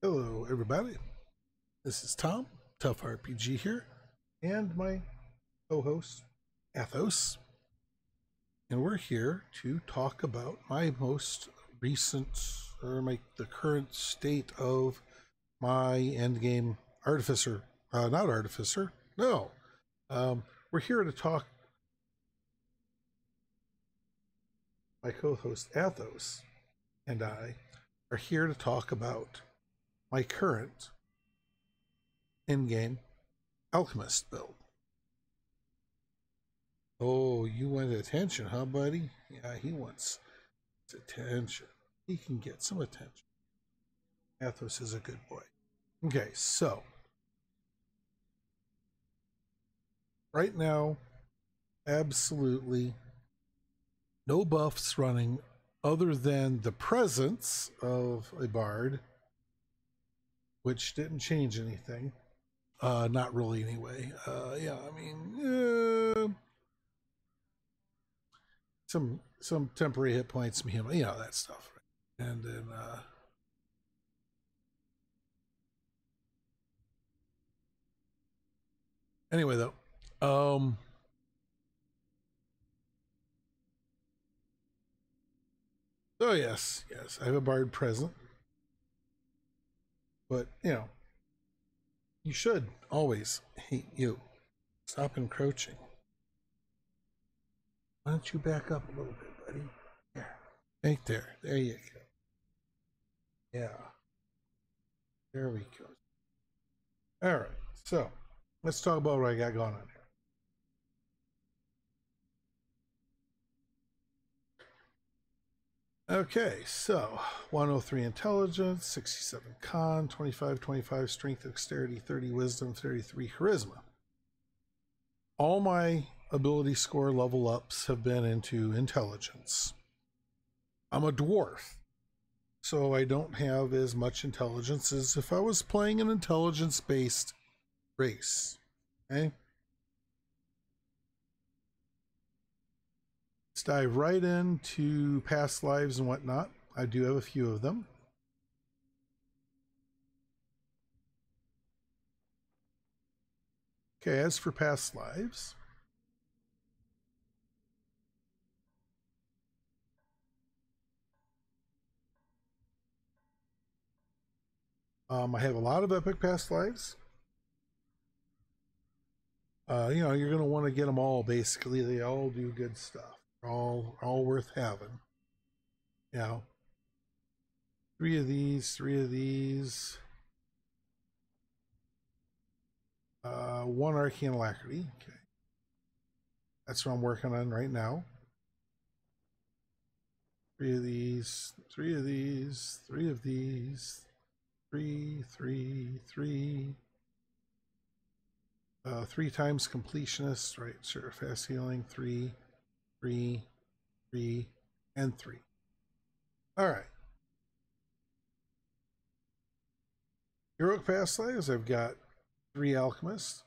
Hello, everybody. This is Tom, Tough RPG here, and my co-host, Athos. And we're here to talk about my most recent, the current state of my endgame artificer. Not artificer, no. We're here to talk. My co-host, Athos, and I are here to talk about my current in-game Alchemist build. Oh, you want attention, huh, buddy? Yeah, he wants attention. He can get some attention. Athos is a good boy. Okay, so right now, absolutely no buffs running other than the presence of a bard, which didn't change anything. Not really, anyway. Yeah, I mean, some temporary hit points, you know that stuff. Right? And then, anyway, though, oh yes, I have a bard present, but you should always hate you. Stop encroaching. Why don't you back up a little bit, buddy? There. Right there. There you go. Yeah. There we go. All right. So let's talk about what I got going on here. Okay, so 103 intelligence, 67 con, 25 strength, dexterity, 30 wisdom, 33 charisma. All my ability score level ups have been into intelligence. I'm a dwarf, so I don't have as much intelligence as if I was playing an intelligence-based race. Okay? Let's dive right into past lives and whatnot. I do have a few of them. Okay, as for past lives, I have a lot of epic past lives. You're going to want to get them all, basically. They all do good stuff. They're all worth having. You know, three of these, one arcane alacrity. Okay, that's what I'm working on right now. Three of these, three of these, three of these, three. 3 times completionist, right? Sure, fast healing, 3, and 3. All right. Heroic past lives, I've got 3 alchemists.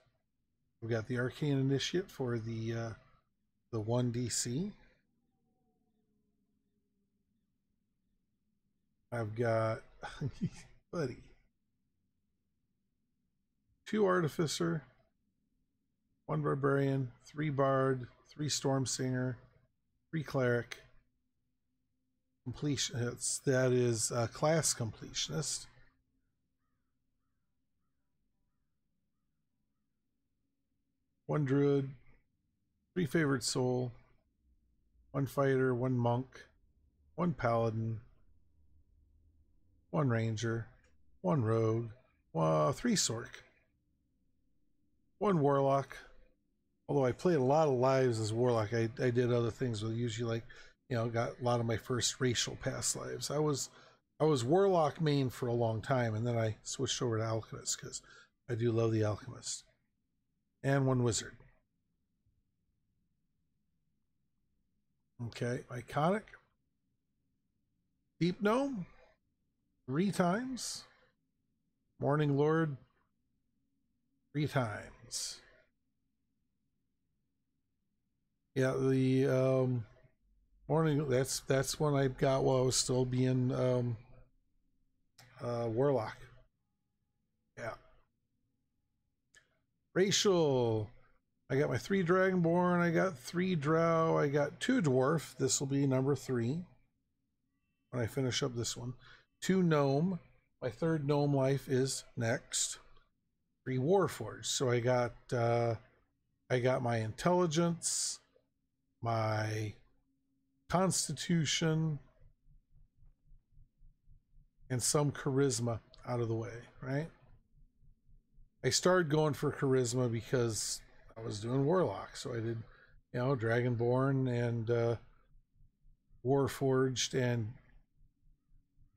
I've got the arcane initiate for the 1 DC. I've got buddy, 2 artificer, 1 barbarian, 3 bard, 3 storm singer, 3 cleric. Completion, that is class completionist. One druid, 3 favored soul, 1 fighter, 1 monk, 1 paladin, 1 ranger, 1 rogue, 3 sork, 1 warlock. Although I played a lot of lives as warlock, I did other things with usually got a lot of my first racial past lives. I was warlock main for a long time, and then I switched over to alchemist because I do love the alchemist. And 1 wizard. Okay, iconic. Deep gnome, 3 times. Morning lord, 3 times. Yeah, the morning, that's one I got while I was still being warlock. Yeah. Racial. I got my 3 Dragonborn, I got 3 Drow, I got 2 Dwarf. This will be number 3 when I finish up this one. 2 Gnome. My 3rd Gnome life is next. 3 Warforged. So I got my Intelligence, my Constitution, and some Charisma out of the way, right? I started going for Charisma because I was doing Warlock. So I did, Dragonborn and Warforged, and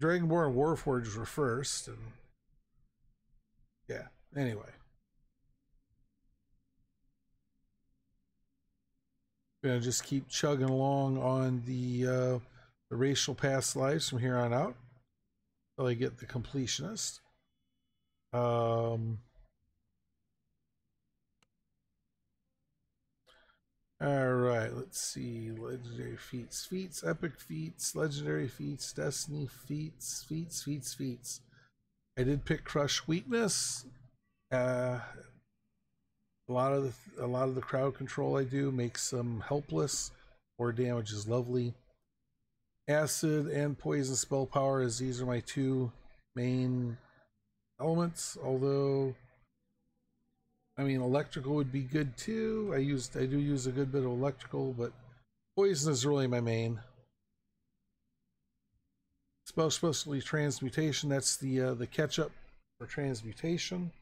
Dragonborn and Warforged were first, and yeah. Anyway, gonna just keep chugging along on the racial past lives from here on out until I get the completionist. All right, let's see. Legendary feats, epic feats, legendary feats, destiny feats. I did pick crush weakness. A lot of the crowd control I do makes them helpless. Or damage is lovely. Acid and poison spell power, as these are my 2 main elements. Although, I mean, electrical would be good too. I do use a good bit of electrical, but poison is really my main. Spell specialty transmutation. That's the catch up for transmutation.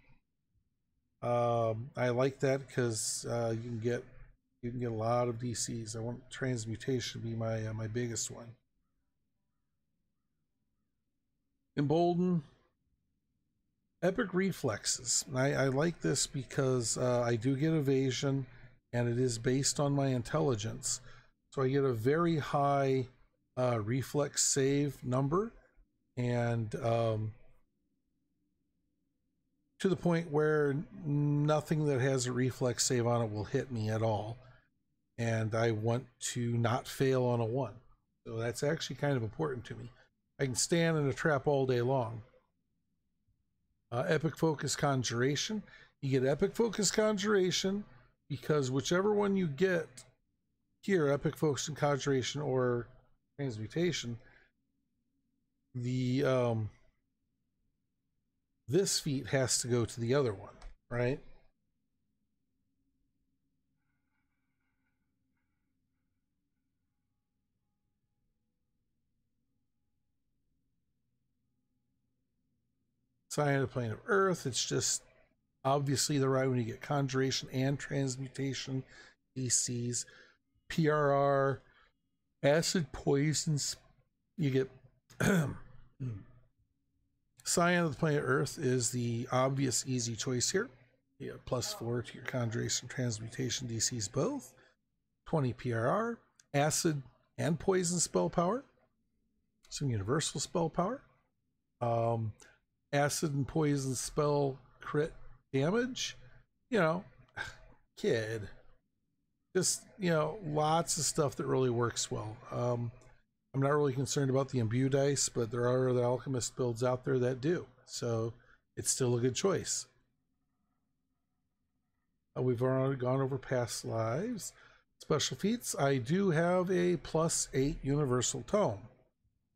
I like that because you can get a lot of DCs. I want transmutation to be my biggest one. Embolden. Epic reflexes. I like this because I do get evasion, and it is based on my intelligence. So I get a very high reflex save number, and to the point where nothing that has a reflex save on it will hit me at all. And I want to not fail on a 1. So that's actually kind of important to me. I can stand in a trap all day long. Epic Focus Conjuration. You get Epic Focus Conjuration because whichever one you get here, Epic Focus and Conjuration or Transmutation, the this feat has to go to the other one, right? Sign of the Plane of Earth. It's just obviously the right when you get Conjuration and Transmutation DCs. PRR, Acid Poisons. You get Scion of the Planet Earth is the obvious easy choice here. You have +4 to your Conjuration Transmutation DCs both. 20 PRR, Acid and Poison spell power. Some universal spell power. Acid and Poison spell crit damage. Kid. Just, lots of stuff that really works well. I'm not really concerned about the imbue dice, but there are other Alchemist builds out there that do. So it's still a good choice. We've already gone over past lives. Special feats. I do have a +8 universal tome.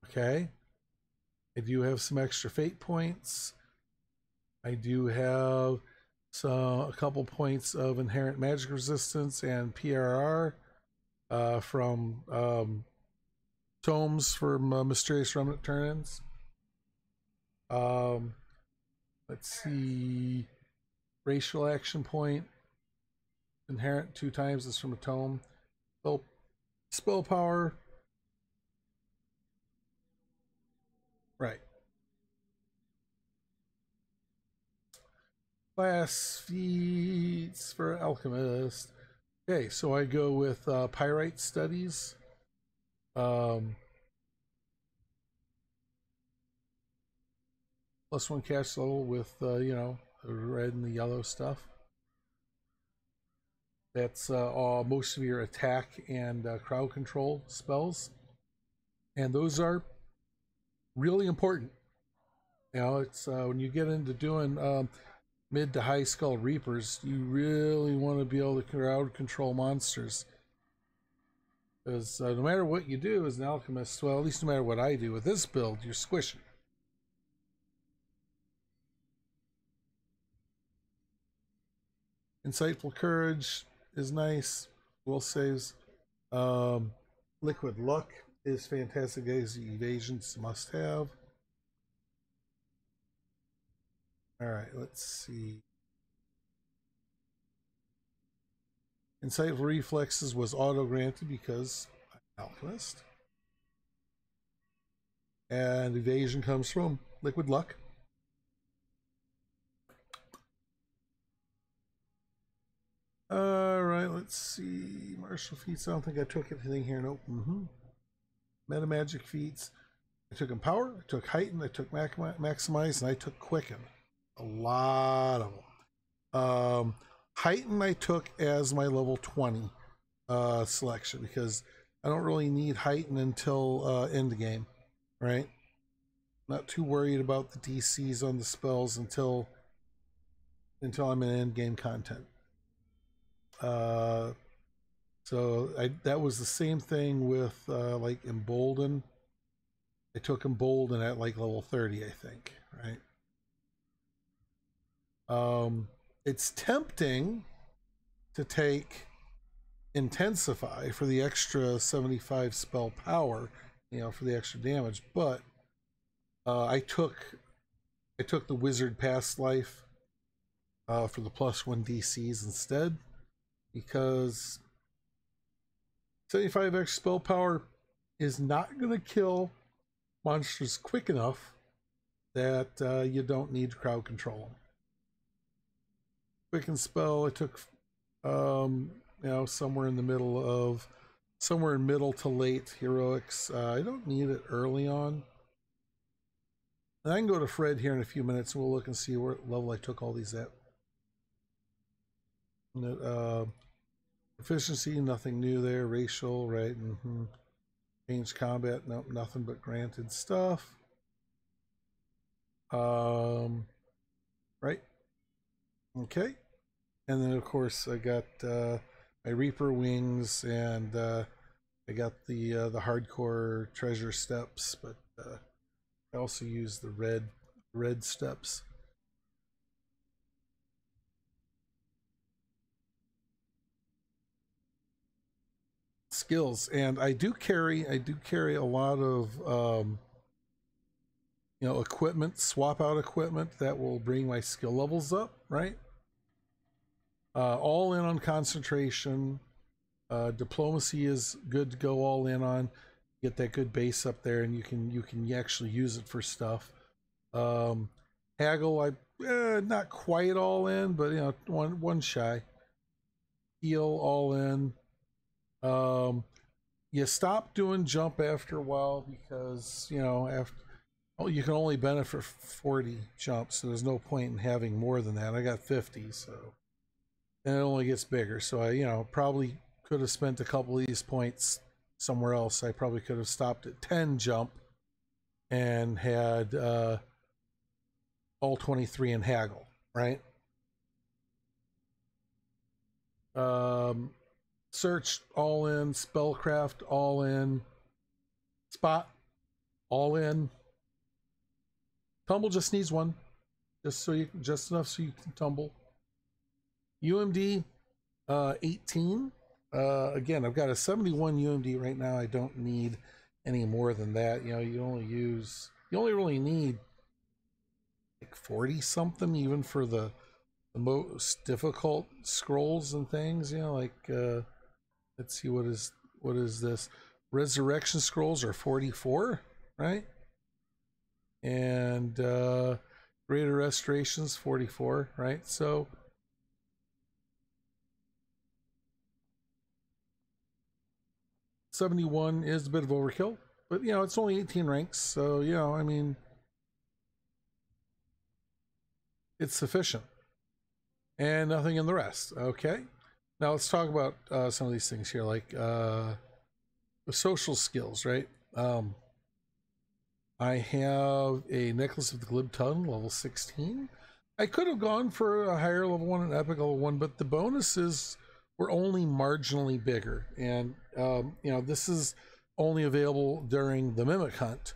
Okay. I do have some extra fate points. I do have a couple points of inherent magic resistance and PRR from tomes from Mysterious Remnant turn-ins. Let's see. Racial action point. Inherent 2 times is from a tome. Spell power. Right. Class feats for Alchemist. Okay, so I go with Pyrite Studies. +1 cash level with, the red and the yellow stuff. That's most of your attack and crowd control spells. And those are really important You know, it's when you get into doing mid to high skull reapers, you really want to be able to crowd control monsters. Because no matter what you do as an alchemist, well, at least no matter what I do with this build, you're squishing. Insightful Courage is nice. Will saves. Liquid Luck is fantastic. As evasions must have. All right, let's see. Insightful Reflexes was auto granted because I'm Alchemist. And evasion comes from Liquid Luck. All right, let's see. Martial feats. I don't think I took anything here. Nope. Meta magic feats. I took Empower, I took Heighten, I took Maximize, and I took Quicken. A lot of them. Heighten I took as my level 20 selection because I don't really need Heighten until end game, right? Not too worried about the DCs on the spells until I'm in end game content. So that was the same thing with like Embolden. I took Embolden at like level 30, I think, right? It's tempting to take Intensify for the extra 75 spell power, you know, for the extra damage, but I took the Wizard Past Life for the +1 DCs instead, because 75 extra spell power is not going to kill monsters quick enough that you don't need to crowd control them. Quicken spell, I took you know, somewhere in middle to late heroics. I don't need it early on. And I can go to Fred here in a few minutes and we'll look and see what level I took all these at. Efficiency, nothing new there. Racial, right? Range combat, nope, nothing but granted stuff. Right. Okay. And then of course I got my Reaper wings, and I got the hardcore treasure steps, but I also use the red steps. Skills, and I do carry a lot of you know, equipment, swap out equipment that will bring my skill levels up, right? All in on concentration. Diplomacy is good to go all in on. Get that good base up there, and you can actually use it for stuff. Haggle, I not quite all in, but you know, one shy. Heal all in. You stop doing jump after a while because, you know, you can only benefit 40 jumps, so there's no point in having more than that. I got 50, so and it only gets bigger. So I, you know, probably could have spent a couple of these points somewhere else. I probably could have stopped at 10 jump and had all 23 in haggle, right? Search all in, spellcraft all in, spot all in. Tumble just needs one, just enough so you can tumble. UMD 18. Again, I've got a 71 UMD right now. I don't need any more than that. You know, you only really need like 40 something, even for the most difficult scrolls and things. You know, like let's see, what is this? Resurrection scrolls are 44, right? And greater restorations 44, right? So 71 is a bit of overkill, but you know, it's only 18 ranks, so you know, I mean, it's sufficient. And nothing in the rest. Okay, now let's talk about some of these things here, like the social skills, right? I have a Necklace of the Glib Tongue, level 16. I could have gone for a higher level 1 and epic level 1, but the bonuses were only marginally bigger. And, you know, this is only available during the Mimic Hunt.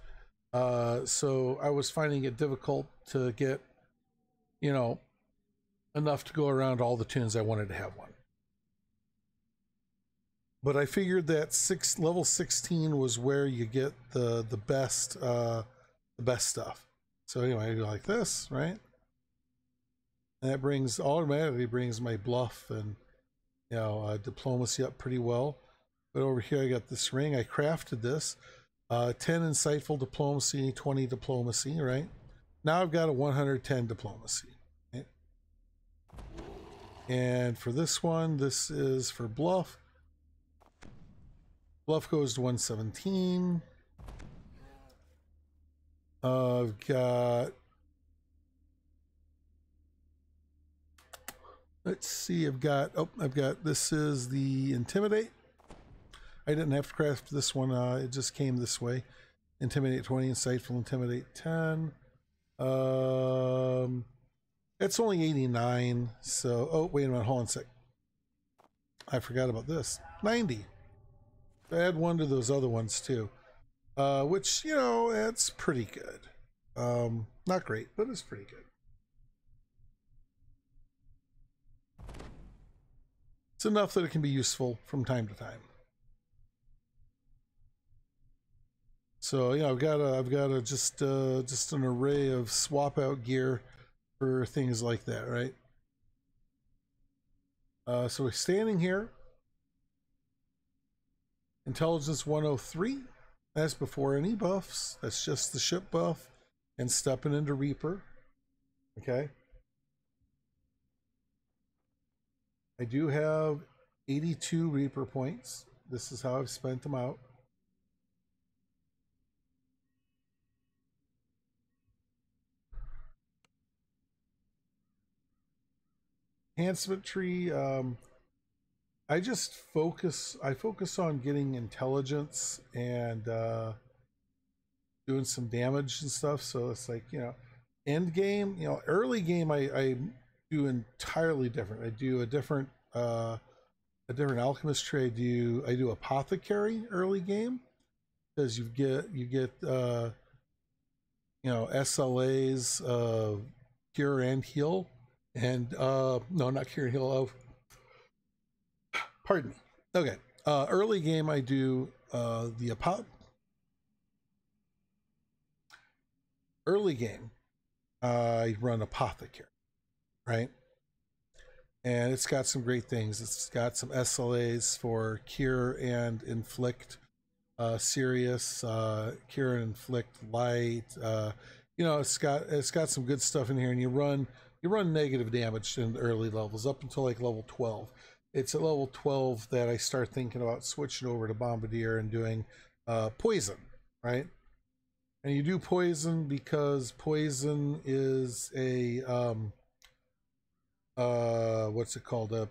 So I was finding it difficult to get, you know, enough to go around all the tunes I wanted to have one. But I figured that level 16 was where you get the best stuff. So anyway, I go like this, right? And that automatically brings my bluff and, you know, diplomacy up pretty well. But over here I got this ring. I crafted this. 10 insightful diplomacy, 20 diplomacy, right? Now I've got a 110 diplomacy. Right? And for this one, this is for bluff. Bluff goes to 117. I've got, let's see, I've got, this is the Intimidate. I didn't have to craft this one, it just came this way. Intimidate 20, Insightful, Intimidate 10. It's only 89, so, oh, wait a minute, hold on a sec. I forgot about this. 90. Add one to those other ones too, which, you know, it's pretty good. Not great, but it's pretty good. It's enough that it can be useful from time to time. So yeah, I've got just an array of swap out gear for things like that, right? So we're standing here. Intelligence 103. That's before any buffs. That's just the ship buff and stepping into Reaper. Okay. I do have 82 Reaper points. This is how I've spent them out. Enhancement tree, I focus on getting intelligence and doing some damage and stuff. So it's like, you know, end game, you know, early game I do entirely different. I do a different alchemist tree. I do apothecary early game, because you get you know, SLAs, cure and heal, and no, not cure and heal, pardon me. Okay. Early game, I do early game, I run apothecary, right? And it's got some great things. It's got some SLAs for cure and inflict serious, cure and inflict light. You know, it's got some good stuff in here, and you run negative damage in the early levels up until like level 12. It's at level 12 that I start thinking about switching over to Bombardier and doing poison, right? And you do poison because poison is a what's it called?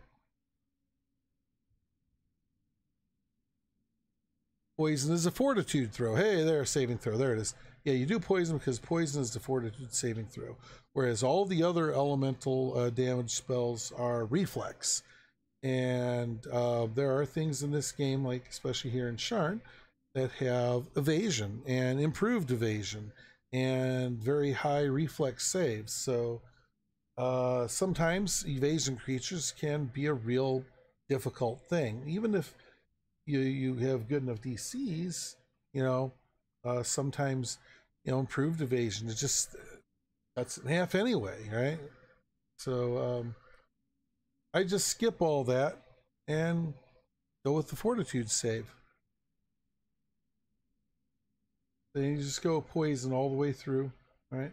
Poison is a fortitude throw. Hey, there, a saving throw. There it is. Yeah, you do poison because poison is the fortitude saving throw, whereas all the other elemental damage spells are reflex. And there are things in this game, like especially here in Sharn, that have evasion and improved evasion and very high reflex saves. So sometimes evasion creatures can be a real difficult thing, even if you have good enough DCs. You know, sometimes, you know, improved evasion is just cuts in half anyway, right? So I just skip all that and go with the fortitude save. Then you just go poison all the way through, right?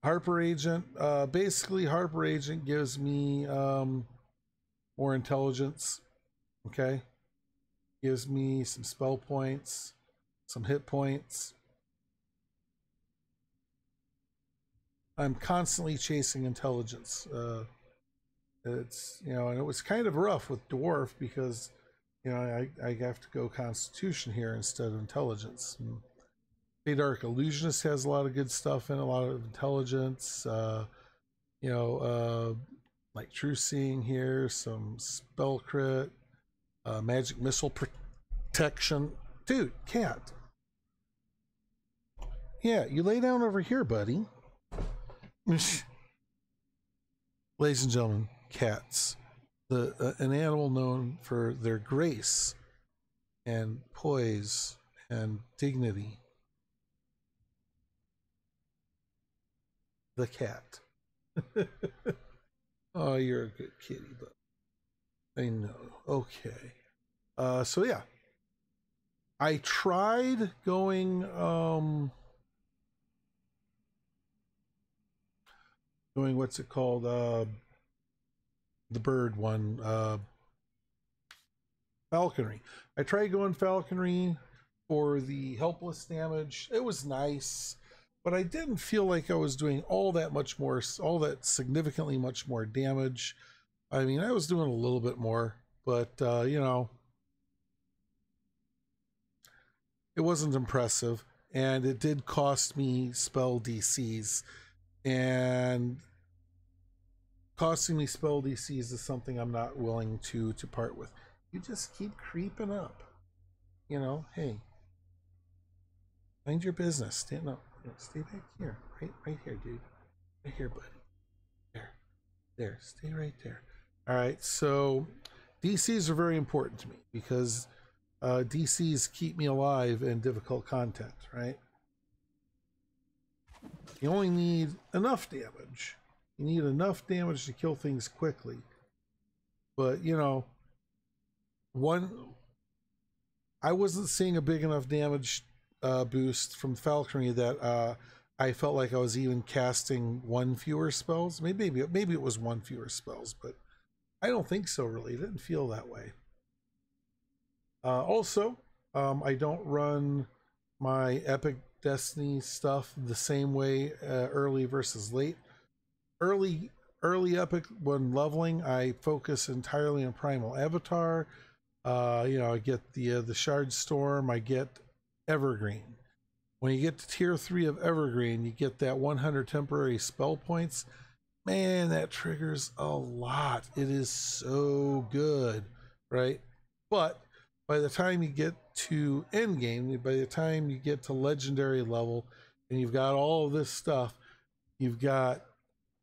Harper Agent, basically Harper Agent gives me more intelligence, okay? Gives me some spell points, some hit points. I'm constantly chasing intelligence. It's, you know, and it was kind of rough with Dwarf because You know, I have to go Constitution here instead of Intelligence. Hey, Dark Illusionist has a lot of good stuff in, a lot of intelligence. You know, like True Seeing here, some spell crit, magic missile protection. Dude, cat. Yeah, you lay down over here, buddy. Ladies and gentlemen, cats. An animal known for their grace and poise and dignity. The cat. Oh, you're a good kitty, but I know. Okay. So yeah. I tried going what's it called? The bird one, falconry. I tried going falconry for the helpless damage. It was nice, but I didn't feel like I was doing all that significantly much more damage. I mean, I was doing a little bit more, but you know, it wasn't impressive, and it did cost me spell DCs, and costing me spell DCs is something I'm not willing to part with. You just keep creeping up. You know, hey, mind your business. Stay back here. Right here, dude. Right here, buddy. There. Stay right there. All right. So DCs are very important to me because DCs keep me alive in difficult content, right? You only need enough damage. You need enough damage to kill things quickly. But, you know, I wasn't seeing a big enough damage boost from falconry that I felt like I was even casting one fewer spells. Maybe it was one fewer spells, but I don't think so, really. It didn't feel that way. Also, I don't run my Epic Destiny stuff the same way early versus late. Early Epic, when leveling, I focus entirely on Primal Avatar. You know, I get the Shard Storm, I get Evergreen. When you get to tier 3 of Evergreen, you get that 100 temporary spell points. Man, that triggers a lot. It is so good, right? But by the time you get to endgame, by the time you get to legendary level, and you've got all of this stuff, you've got,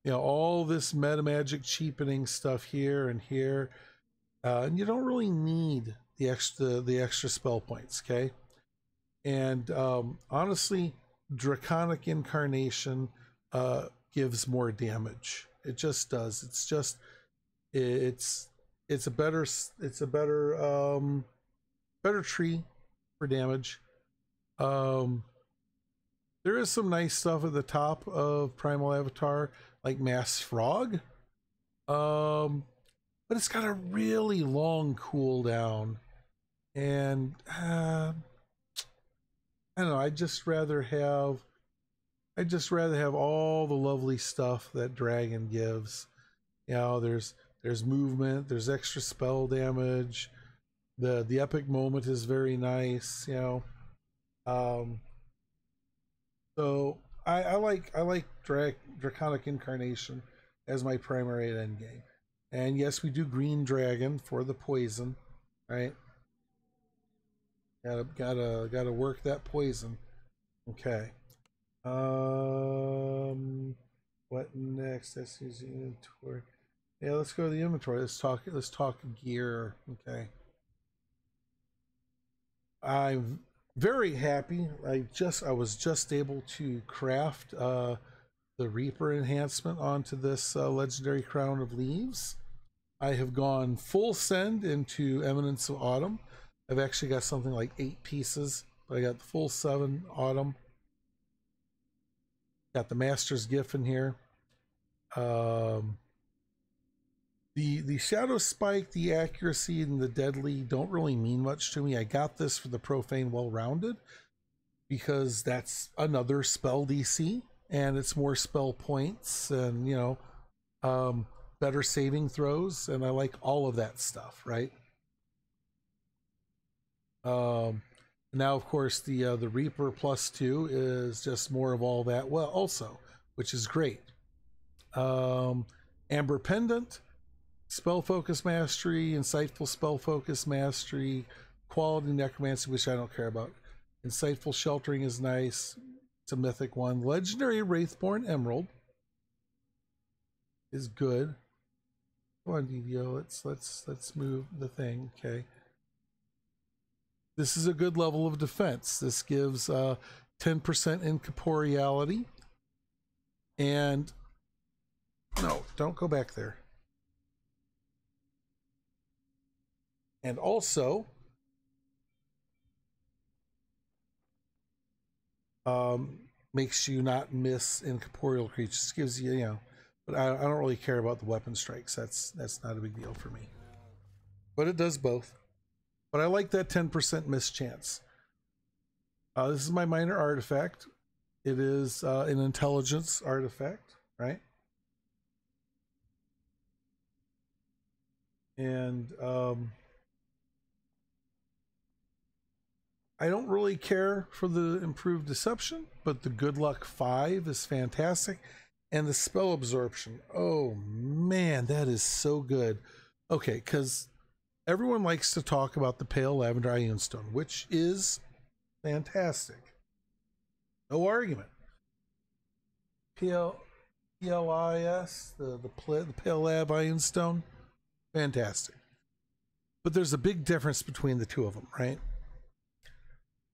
you know, all this meta magic cheapening stuff here and here, and you don't really need the extra spell points, okay? And honestly, Draconic Incarnation gives more damage. It just does. It's a better better tree for damage. There is some nice stuff at the top of Primal Avatar, like Mass Frog. But it's got a really long cooldown, and I don't know. I'd just rather have all the lovely stuff that Dragon gives. You know, there's movement, there's extra spell damage. The epic moment is very nice. You know, so I like Draconic Incarnation as my primary end game. And yes, we do Green Dragon for the poison, right? Gotta work that poison. Okay. What next? Let's use the inventory. Yeah, let's go to the inventory. Let's talk gear. Okay. I'm very happy. I was just able to craft the Reaper enhancement onto this legendary Crown of Leaves. I have gone full send into Eminence of Autumn. I've actually got something like 8 pieces, but I got the full 7 Autumn. Got the Master's Gift in here. The Shadow Spike, the Accuracy, and the Deadly don't really mean much to me. I got this for the Profane Well-Rounded because that's another spell DC, and it's more spell points, and you know, better saving throws, and I like all of that stuff, right? Now, of course, the Reaper +2 is just more of all that. Well, also, which is great. Amber Pendant, Spell Focus Mastery, Insightful Spell Focus Mastery, Quality Necromancy, which I don't care about. Insightful Sheltering is nice. It's a mythic one. Legendary Wraithborn Emerald is good. Come on, DVO. Let's move the thing. Okay. This is a good level of defense. This gives 10% incorporeality. And no, don't go back there. And also, makes you not miss incorporeal creatures. Gives you, you know, but I don't really care about the weapon strikes. That's not a big deal for me. But it does both. But I like that 10% miss chance. This is my minor artifact. It is an intelligence artifact, right? And I don't really care for the improved deception, but the good luck 5 is fantastic. And the spell absorption, oh man, that is so good. Okay, because everyone likes to talk about the Pale Lavender Ioun Stone, which is fantastic. No argument. PLIS, the Pale Lav Ioun Stone, fantastic. But there's a big difference between the two of them, right?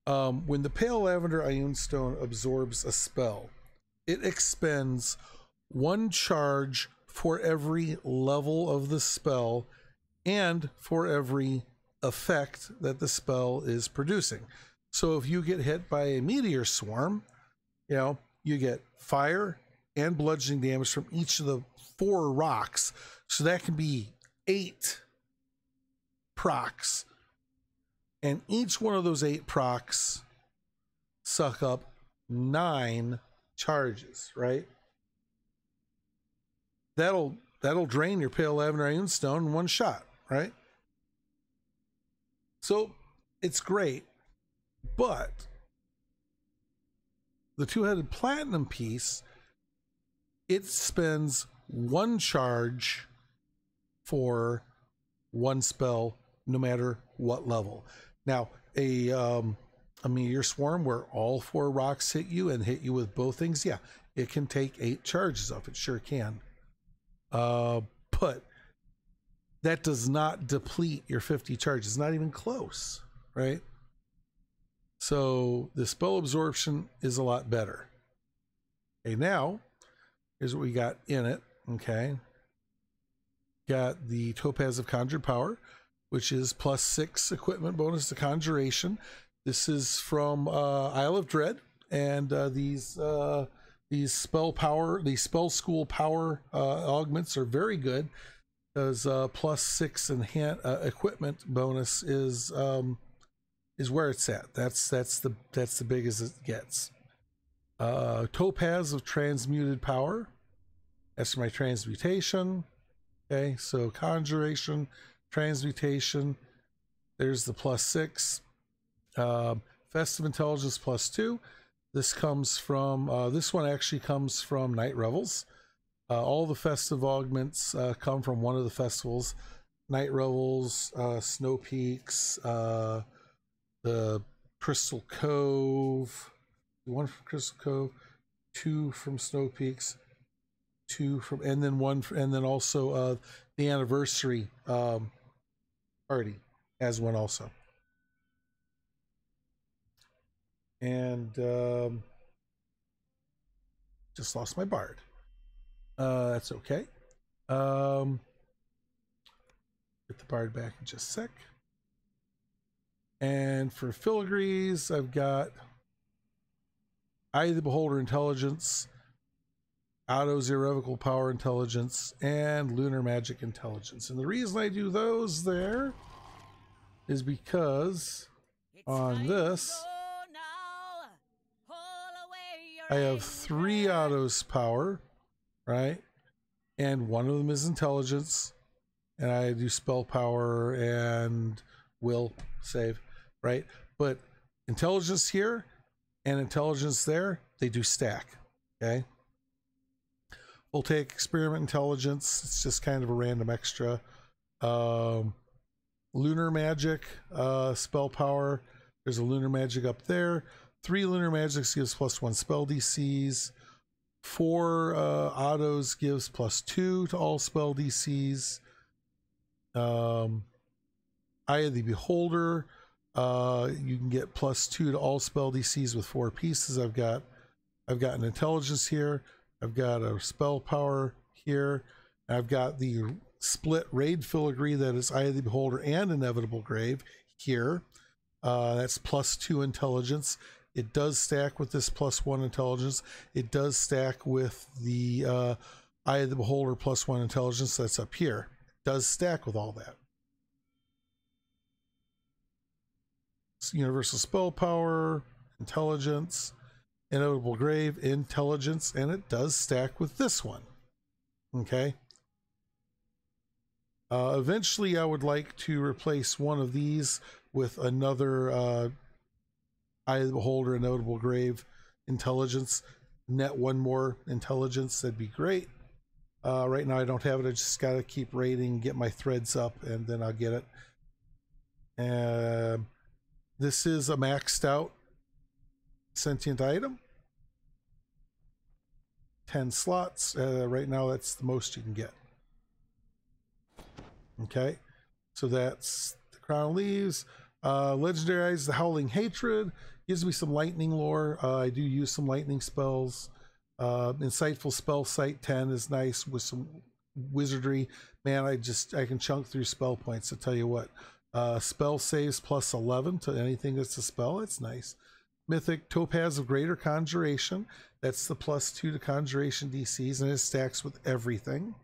When the Pale Lavender Ioun Stone absorbs a spell, it expends 1 charge for every level of the spell and for every effect that the spell is producing. So if you get hit by a meteor swarm, you know, you get fire and bludgeoning damage from each of the 4 rocks. So that can be 8 procs. And each one of those 8 procs suck up 9 charges, right? That'll drain your Pale Lavender Ioun Stone in 1 shot, right? So it's great, but the 2-headed platinum piece, it spends 1 charge for 1 spell, no matter what level. Now, a meteor swarm where all 4 rocks hit you and hit you with both things, yeah, it can take 8 charges off. It sure can. But that does not deplete your 50 charges. Not even close, right? So the spell absorption is a lot better. Okay, now here's what we got in it. Okay, got the Topaz of Conjured Power, which is +6 equipment bonus to conjuration. This is from Isle of Dread, and these spell school power augments are very good, because +6 equipment bonus is where it's at. That's the biggest it gets. Topaz of Transmuted Power. That's my transmutation. Okay, so conjuration, transmutation. There's the +6. Festive Intelligence +2. This comes from, this one actually comes from Night Revels. All the festive augments come from one of the festivals. Night Revels, Snow Peaks, the Crystal Cove, 1 from Crystal Cove, 2 from Snow Peaks, 2 from, and then 1, and then also the anniversary party has 1 also. And just lost my bard. That's okay. Get the bard back in just a sec. And for filigrees, I've got Eye of the Beholder Intelligence, Otto's Irrevocable Power Intelligence, and Lunar Magic Intelligence. And the reason I do those there is because on this, I have 3 Otto's power, right? And 1 of them is intelligence, and I do spell power and will save, right? But intelligence here and intelligence there, they do stack, okay? Voltaic experiment intelligence, it's just kind of a random extra. Lunar magic, spell power, there's a lunar magic up there. 3 lunar magics gives +1 spell DCs. 4 autos gives +2 to all spell DCs. Eye of the Beholder, you can get +2 to all spell DCs with 4 pieces. I've got an intelligence here. I've got a spell power here. I've got the split raid filigree that is Eye of the Beholder and Inevitable Grave here. That's +2 intelligence. It does stack with this +1 intelligence. It does stack with the Eye of the Beholder +1 intelligence that's up here. It does stack with all that. Universal spell power, intelligence, Inevitable Grave, intelligence, and it does stack with this one. Okay. Eventually, I would like to replace one of these with another Eye of the Beholder, Inevitable Grave, intelligence. Net 1 more intelligence, that'd be great. Right now, I don't have it. I just got to keep raiding, get my threads up, and then I'll get it. This is a maxed out sentient item. 10 slots. Right now, that's the most you can get. Okay, so that's the Crown of Leaves. Legendary Eyes, the Howling Hatred, gives me some lightning lore. I do use some lightning spells. Insightful Spell Sight 10 is nice with some wizardry. Man, I can chunk through spell points. I tell you what. Spell saves +11 to anything that's a spell. It's nice. Mythic Topaz of Greater Conjuration. That's the +2 to Conjuration DCs, and it stacks with everything.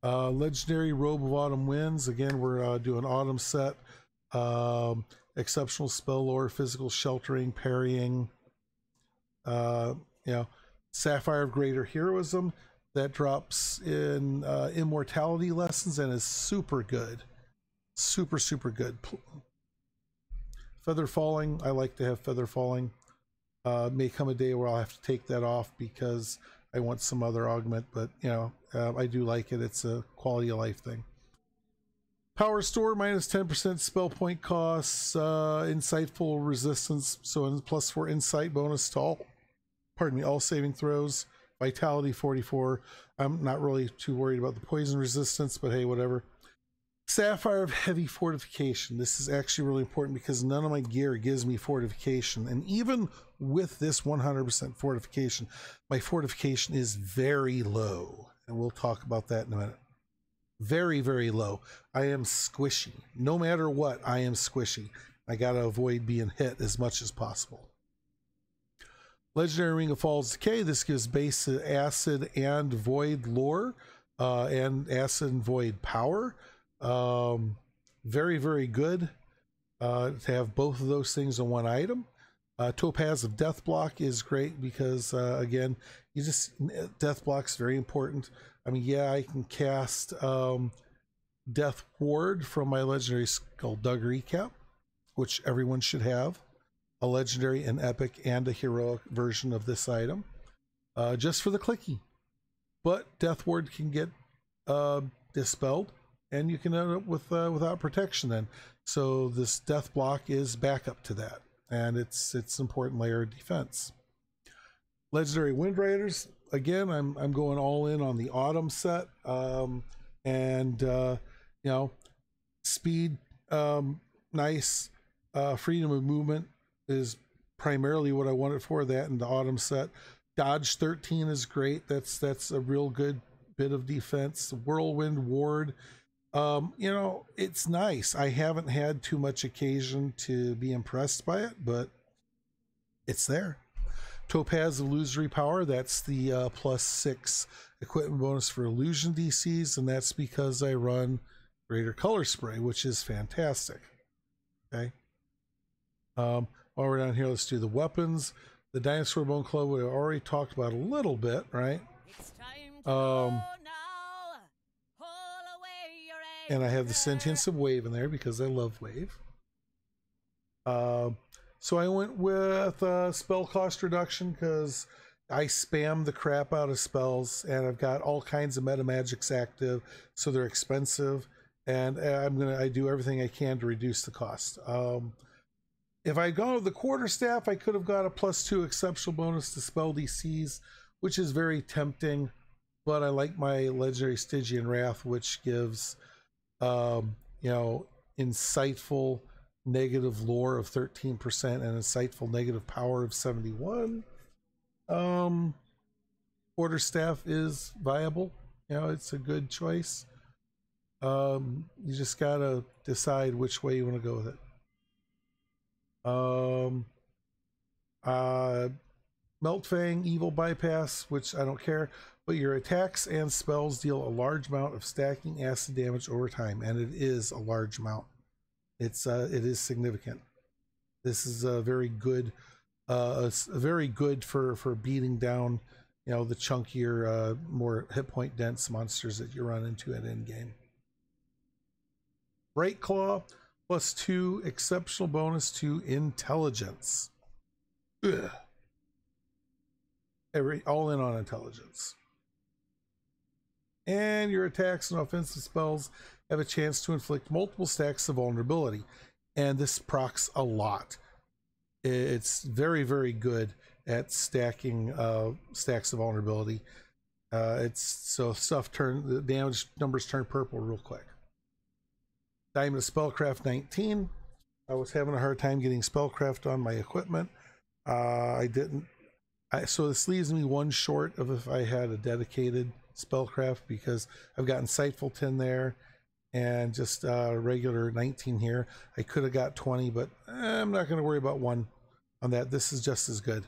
Legendary Robe of Autumn Winds. Again, we're doing Autumn set. Exceptional spell lore, physical sheltering, parrying. Sapphire of Greater Heroism. That drops in immortality lessons and is super good. Super, super good. Feather Falling. I like to have Feather Falling. May come a day where I'll have to take that off because I want some other augment, but I do like it. It's a quality of life thing. Power Store, -10% spell point costs, insightful resistance, so +4 insight bonus to all saving throws. Vitality 44. I'm not really too worried about the poison resistance, but hey, whatever. Sapphire of Heavy Fortification. This is actually really important because none of my gear gives me fortification. And even with this 100% fortification, my fortification is very low. And we'll talk about that in a minute. Very, very low. I am squishy. No matter what, I am squishy. I gotta avoid being hit as much as possible. Legendary Ring of Falls Decay. This gives base acid and void lore and acid and void power. Very, very good to have both of those things in one item. Topaz of Death Block is great because again, Death Block's very important. I mean, yeah, I can cast Death Ward from my Legendary Skullduggery Cap, which everyone should have. A legendary, an epic, and a heroic version of this item, just for the clicky. But Death Ward can get dispelled, and you can end up with without protection then. So this Death Block is backup to that, and it's an important layer of defense. Legendary Wind Riders. Again, I'm going all in on the Autumn set, speed, nice, freedom of movement is primarily what I want it for. That and the Autumn set. Dodge 13 is great. That's a real good bit of defense. Whirlwind Ward. It's nice. I haven't had too much occasion to be impressed by it, but it's there. Topaz Illusory Power. That's the +6 equipment bonus for illusion DCs, and that's because I run Greater Color Spray, which is fantastic. Okay. While we're down here, let's do the weapons. The Dinosaur Bone Club we already talked about a little bit, right? It's time to go now. Pull away your and I have the Sentience of Wave in there because I love Wave. So I went with spell cost reduction because I spam the crap out of spells, and I've got all kinds of meta magics active, so they're expensive, and I do everything I can to reduce the cost. If I'd gone with the quarterstaff, I could have got a +2 exceptional bonus to spell DCs, which is very tempting, but I like my legendary Stygian Wrath, which gives you know, insightful negative lore of 13% and insightful negative power of 71. Quarterstaff is viable. You know, it's a good choice. You just gotta decide which way you want to go with it. Meltfang, Evil Bypass, which I don't care, but your attacks and spells deal a large amount of stacking acid damage over time, and it is a large amount. It is significant. This is a very good, for beating down, you know, the chunkier, more hit point dense monsters that you run into at end game. Bright Claw, +2 exceptional bonus to intelligence. Ugh. All in on intelligence. And your attacks and offensive spells have a chance to inflict multiple stacks of vulnerability, and this procs a lot. It's very, very good at stacking stacks of vulnerability. It's so the damage numbers turn purple real quick. Diamond of Spellcraft 19. I was having a hard time getting Spellcraft on my equipment. So this leaves me one short of if I had a dedicated Spellcraft, because I've got Insightful 10 there and just regular 19 here. I could have got 20, but I'm not going to worry about one on that. This is just as good.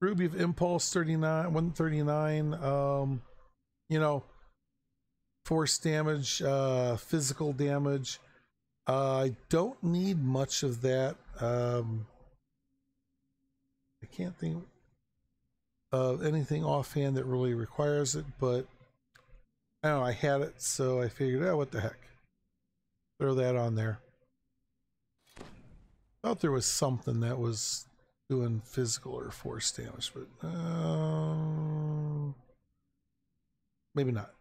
Ruby of Impulse 139. You know, force damage, physical damage. I don't need much of that. I can't think of anything offhand that really requires it, but I don't know, I had it, so I figured, oh, what the heck, throw that on there. Thought there was something that was doing physical or force damage, but maybe not.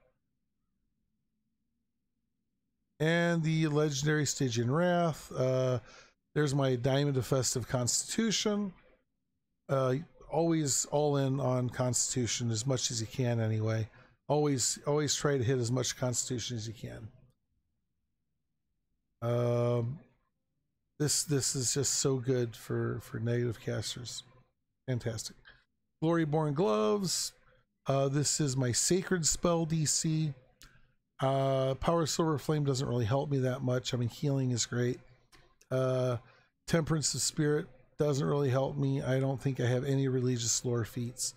And the legendary Stygian Wrath. There's my Diamond of Festive Constitution. Always all in on Constitution as much as you can anyway. Always try to hit as much Constitution as you can. This is just so good for negative casters. Fantastic. Gloryborn Gloves. This is my Sacred Spell DC. Power Silver Flame doesn't really help me that much. I mean, healing is great. Temperance of Spirit doesn't really help me. I don't think I have any religious lore feats.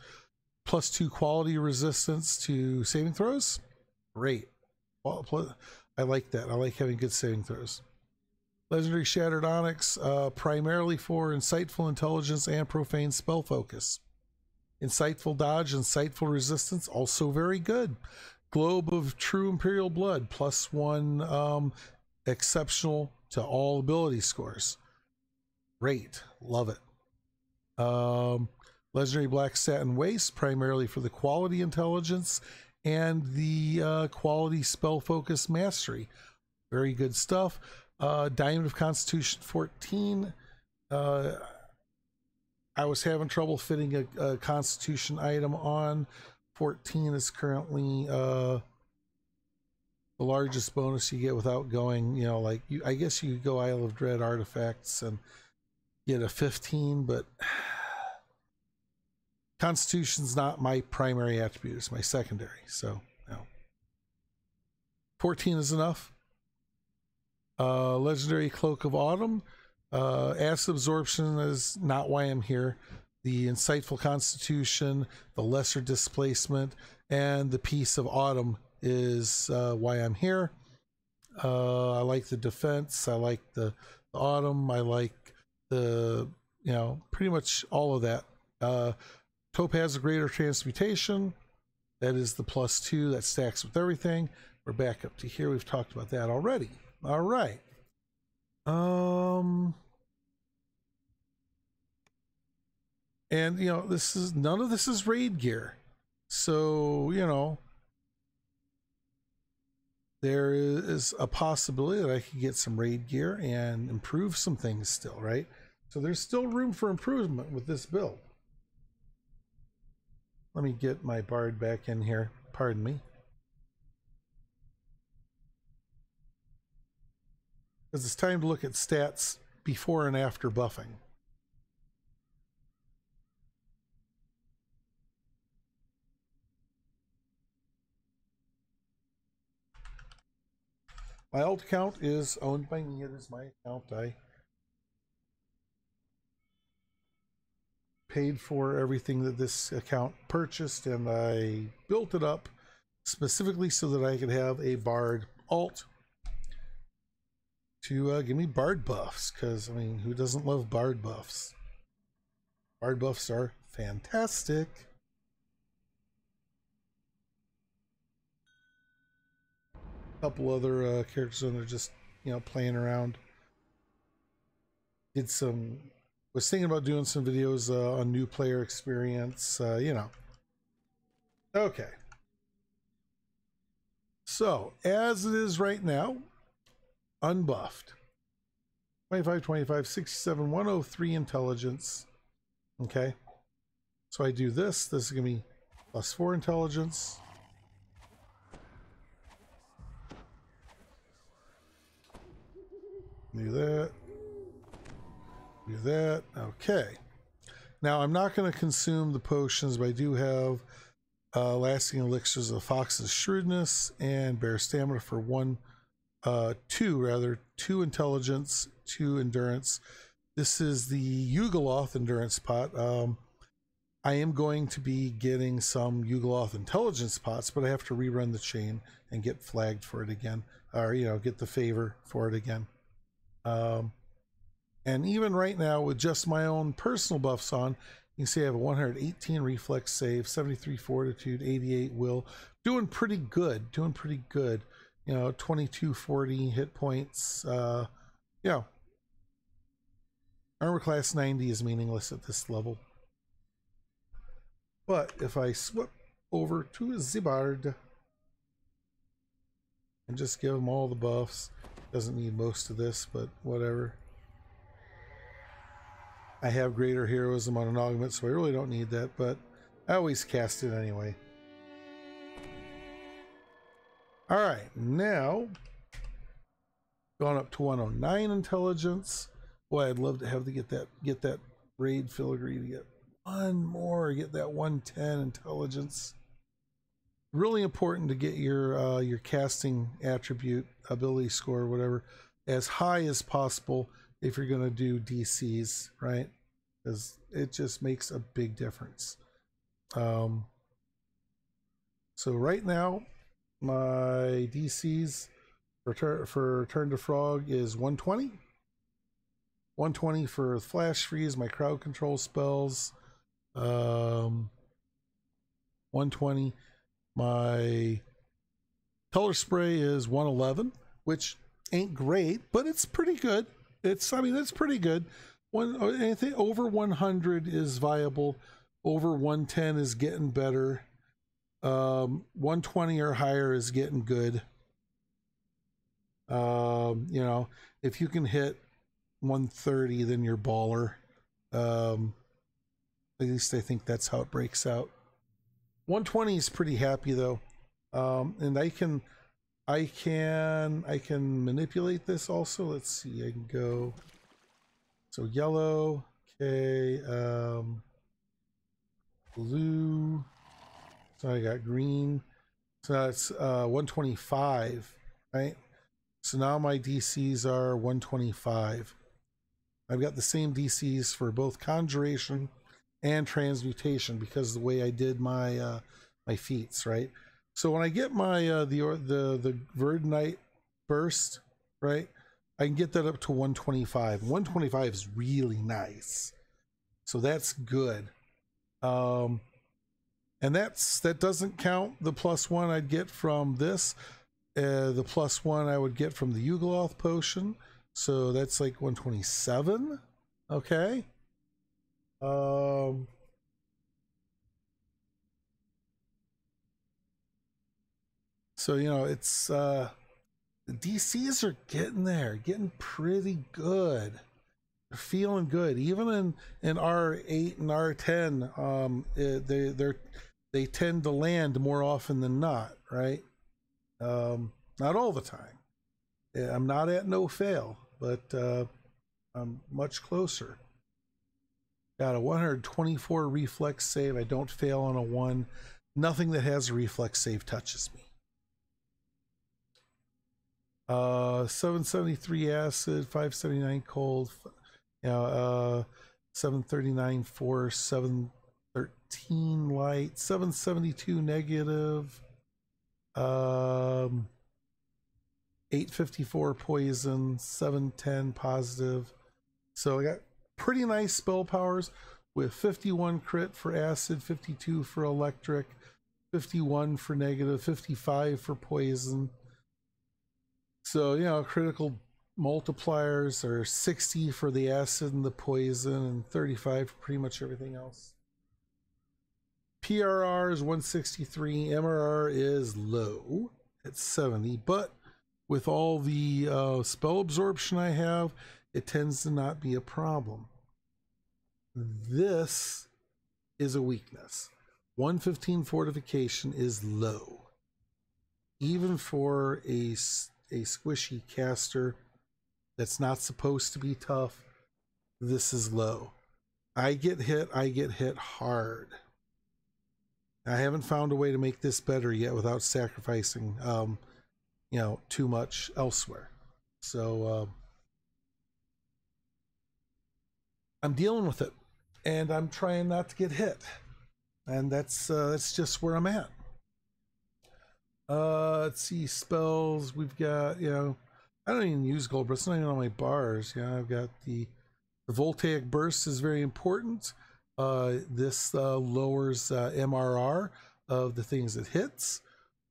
+2 quality resistance to saving throws. Great. I like that. I like having good saving throws. Legendary Shattered Onyx, primarily for insightful intelligence and profane spell focus. Insightful dodge, insightful resistance, also very good. Globe of True Imperial Blood, +1 exceptional to all ability scores. Great, love it. Legendary Black Satin Waste, primarily for the quality intelligence and the quality spell focus mastery. Very good stuff. Diamond of Constitution 14. I was having trouble fitting a Constitution item on. 14 is currently the largest bonus you get without going, you know, like I guess you could go Isle of Dread artifacts and get a 15, but Constitution's not my primary attribute, it's my secondary, so no. 14 is enough. Legendary Cloak of Autumn. Acid Absorption is not why I'm here. The Insightful Constitution, the Lesser Displacement, and the Peace of Autumn is why I'm here. I like the defense, I like the autumn, I like the, you know, pretty much all of that. Topaz of Greater Transmutation, that is the +2 that stacks with everything. We're back up to here. We've talked about that already. All right. And you know, this is none of this is raid gear. So, you know, there is a possibility that I could get some raid gear and improve some things still, right? So there's still room for improvement with this build. Let me get my bard back in here. Pardon me. Because it's time to look at stats before and after buffing. My alt account is owned by me. It is my account. I paid for everything that this account purchased, and I built it up specifically so that I could have a bard alt to give me bard buffs, because I mean, who doesn't love bard buffs? Bard buffs are fantastic. A couple other characters and they're just, you know, playing around. Was thinking about doing some videos on new player experience, you know. Okay. So, as it is right now, unbuffed. 25, 25, 67, 103 intelligence. Okay. So I do this. This is going to be +4 intelligence. Do that. Do that. Okay. Now, I'm not going to consume the potions, but I do have lasting elixirs of Fox's Shrewdness and Bear Stamina for 2 intelligence, 2 endurance. This is the Yugoloth endurance pot. I am going to be getting some Yugoloth intelligence pots, but I have to rerun the chain and get flagged for it again, or, you know, get the favor for it again. And even right now, with just my own personal buffs on, you can see I have a 118 reflex save, 73 fortitude, 88 will. Doing pretty good. Doing pretty good. You know, 2240 hit points. You know, armor class 90 is meaningless at this level. But if I swap over to Zibard and just give him all the buffs, doesn't need most of this, but whatever. I have greater heroism on an augment, so I really don't need that, but I always cast it anyway. All right, now gone up to 109 intelligence. Boy, I'd love to have to get that raid filigree to get one more, get that 110 intelligence. Really important to get your casting attribute, ability score, whatever, as high as possible if you're going to do DCs, right? Because it just makes a big difference. So right now, my DCs for turn to frog is 120. 120 for flash freeze, my crowd control spells. 120. My color spray is 111, which ain't great, but it's pretty good. I mean, it's pretty good. Anything over 100 is viable. Over 110 is getting better. 120 or higher is getting good. You know, if you can hit 130, then you're baller. At least I think that's how it breaks out. 120 is pretty happy though. And I can manipulate this also. Let's see, I can go, so yellow, okay, blue, so I got green, so that's 125, right? So now my DCs are 125. I've got the same DCs for both conjuration and transmutation because of the way I did my my feats, right? So when I get my the Verdnite burst, right, I can get that up to 125. 125 is really nice, so that's good. And that doesn't count the +1 I'd get from this. The +1 I would get from the Yugoloth potion, So that's like 127. Okay. So you know, it's the DCs are getting there, getting pretty good. They're feeling good, even in R8 and R10. They tend to land more often than not, right? Not all the time. I'm not at no fail, but I'm much closer. Got a 124 reflex save. I don't fail on a 1. Nothing that has a reflex save touches me. 773 acid, 579 cold, 739 force, 713 light, 772 negative, 854 poison, 710 positive. So I got pretty nice spell powers with 51 crit for acid, 52 for electric, 51 for negative, 55 for poison. So, you know, critical multipliers are 60 for the acid and the poison, and 35 for pretty much everything else. PRR is 163, MRR is low at 70, but with all the spell absorption I have, it tends to not be a problem. This is a weakness. 115 fortification is low. Even for a squishy caster that's not supposed to be tough, this is low. I get hit hard. I haven't found a way to make this better yet without sacrificing you know, too much elsewhere. So I'm dealing with it, and I'm trying not to get hit, and that's just where I'm at. Let's see, spells. We've got, you know, I don't even use gold, but it's not even on my bars. Yeah, I've got the voltaic burst is very important. This lowers MRR of the things it hits,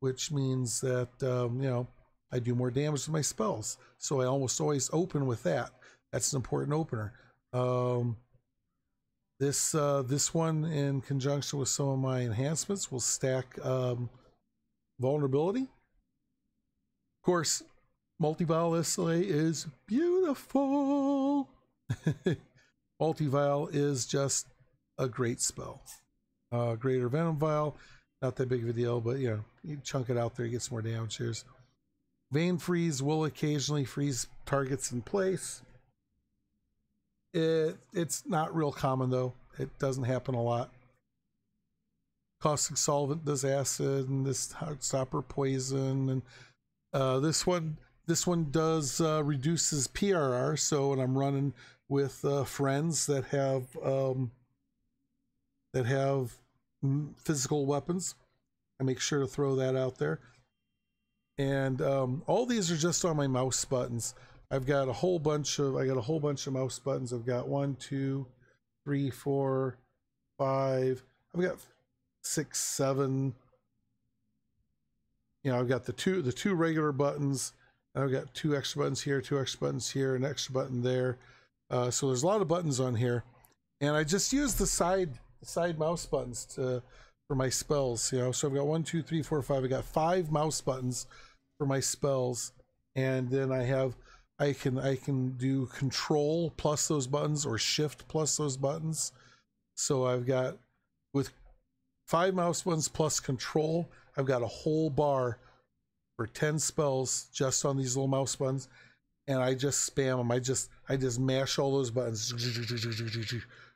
which means that you know, I do more damage to my spells. So I almost always open with that. That's an important opener. This one in conjunction with some of my enhancements will stack vulnerability. Of course, multi-vial SLA is beautiful. Multi-vial is just a great spell. Greater Venom Vial, not that big of a deal, but you know, you chunk it out there, you get some more damage. Here's Vein Freeze will occasionally freeze targets in place. It's not real common though. It doesn't happen a lot. Caustic Solvent does acid, and this Heartstopper poison, and this one does reduces PRR. So when I'm running with friends that have physical weapons, I make sure to throw that out there. And all these are just on my mouse buttons. I've got a whole bunch of mouse buttons. I've got 1, 2, 3, 4, 5. I've got 6, 7. You know, I've got the two regular buttons. I've got 2 extra buttons here, 2 extra buttons here, an extra button there. So there's a lot of buttons on here, and I just use the side mouse buttons for my spells. You know, so I've got 1, 2, 3, 4, 5. I got 5 mouse buttons for my spells, and then I can do Control plus those buttons or Shift plus those buttons. So I've got, with 5 mouse buttons plus Control, I've got a whole bar for 10 spells just on these little mouse buttons, and I just spam them. I just mash all those buttons,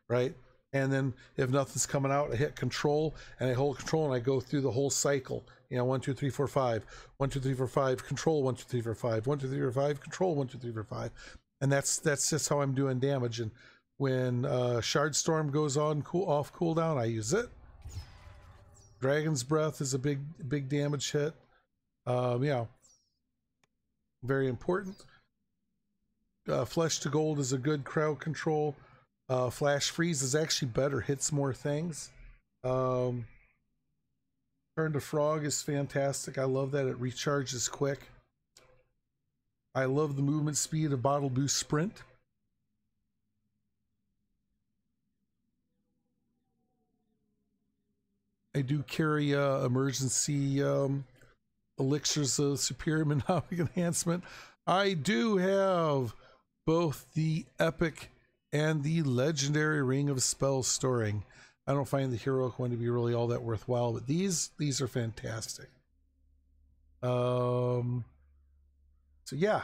right? And then if nothing's coming out, I hit Control, and I hold Control, and I go through the whole cycle. You know, 1, 2, 3, 4, 5, 1, 2, 3, 4, 5, Control, 1, 2, 3, 4, 5, 1, 2, 3, 4, 5, Control, 1, 2, 3, 4, 5, and that's just how I'm doing damage. And when Shard Storm goes on off cooldown, I use it. Dragon's Breath is a big damage hit. Yeah, very important. Flesh to Gold is a good crowd control. Flash Freeze is actually better, hits more things. Turn to Frog is fantastic. I love that it recharges quick. I love the movement speed of Bottle Boost Sprint. I do carry emergency elixirs of superior mnemonic enhancement. I do have both the epic and the legendary ring of spell storing. I don't find the heroic one to be really all that worthwhile, but these are fantastic. So yeah,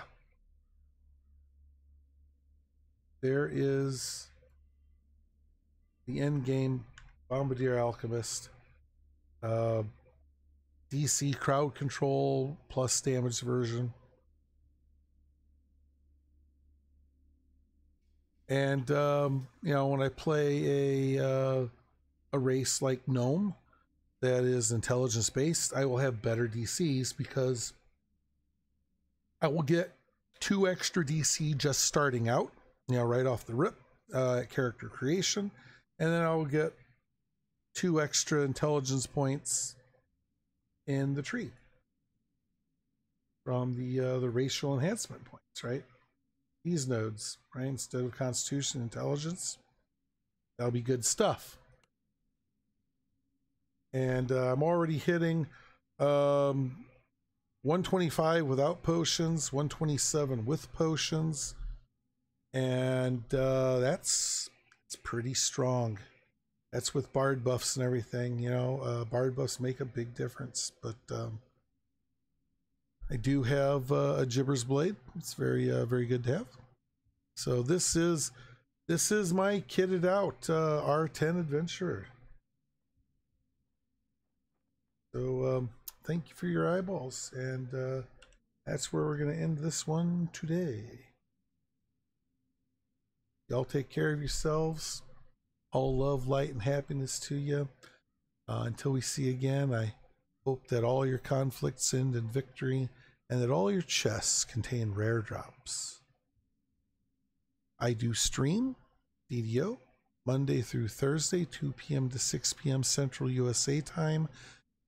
there is the end game Bombardier Alchemist. DC crowd control plus damage version. And you know, when I play a race like Gnome that is intelligence based, I will have better DCs because I will get 2 extra DC just starting out, you know, right off the rip, character creation, and then I will get 2 extra intelligence points in the tree from the racial enhancement points, right? These nodes, right? Instead of Constitution, Intelligence, that'll be good stuff. And I'm already hitting 125 without potions, 127 with potions, and it's pretty strong. That's with bard buffs and everything, you know. Bard buffs make a big difference, but I do have a Gibber's Blade. It's very very good to have. So this is my kitted out R10 adventurer. So thank you for your eyeballs, and that's where we're going to end this one today. Y'all take care of yourselves. All love, light, and happiness to you. Until we see again, I hope that all your conflicts end in victory and that all your chests contain rare drops. I do stream DDO Monday through Thursday, 2 p.m. to 6 p.m. Central USA time.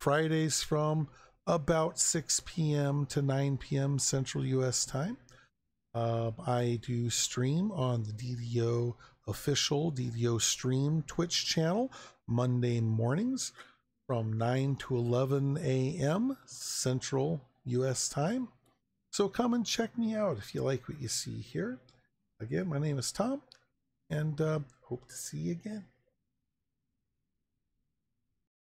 Fridays from about 6 p.m. to 9 p.m. Central US time. I do stream on the DDO official DDO stream Twitch channel Monday mornings from 9 to 11 a.m. Central US time. So come and check me out if you like what you see here. Again, my name is Tom, and hope to see you again.